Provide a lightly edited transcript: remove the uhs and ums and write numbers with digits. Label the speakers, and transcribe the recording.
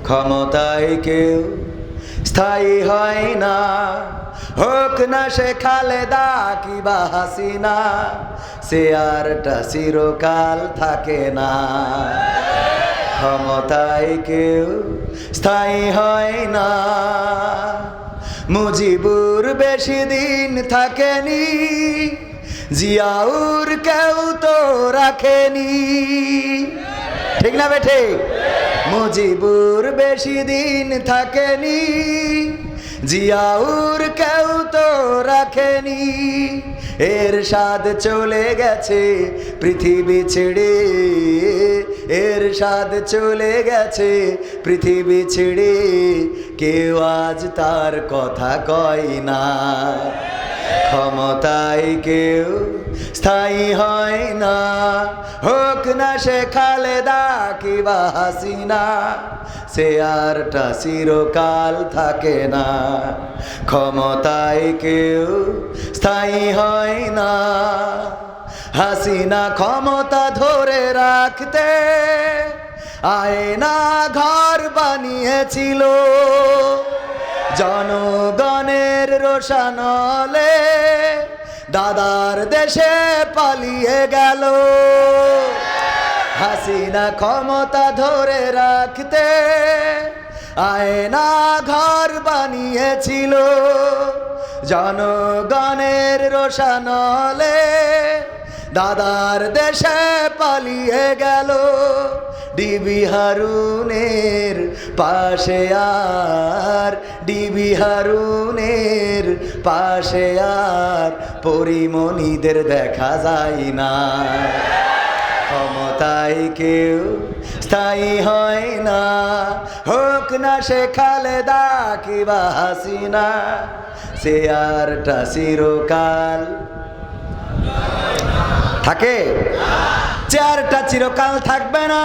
Speaker 1: ক্ষমতায় কেউ স্থায়ী হয় না, হোক না সে খালেদা কিবা হাসিনা, চেয়ারটা চিরকাল থাকে না। ক্ষমতায় কেউ স্থায়ী হয় না, মুজিবুর বেশি দিন থাকেনি, জিয়াউর কেউ তো রাখেনি, ঠিক না বেঠে? মুজিবুর বেশি দিন থাকেনি, জিয়াউর কেউ তো রাখেনি। এরশাদ চলে গেছে পৃথিবী ছেড়ে, এরশাদ চলে গেছে পৃথিবী ছেড়ে, কেউ আজ তার কথা কয় না। ক্ষমতায় কেউ স্থায়ী হয় না, হোক না সে খালেদা কিবা হাসিনা, চেয়ারটা চিরকাল থাকে না। ক্ষমতায় কেউ স্থায়ী হয় না, হাসিনা ক্ষমতা ধরে রাখতে আয়না ঘর বানিয়েছিল, জনগণের রোশানলে দাদার দেশে পালিয়ে গেল। হাসিনা ক্ষমতা ধরে রাখতে আয়না ঘর বানিয়েছিল, জনগণের রোশানলে দাদার দেশে পালিয়ে গেল। ডিবি হারুনের পাশে আর, ডিবি হারুনের পাশে আর পরিমণিদের দেখা যায় না। ক্ষমতায় কেউ স্থায়ী হয় না, হোক না সে খালেদা কিবা হাসিনা, চেয়ারটা চিরকাল থাকে, চেয়ারটা চিরকাল থাকবে না।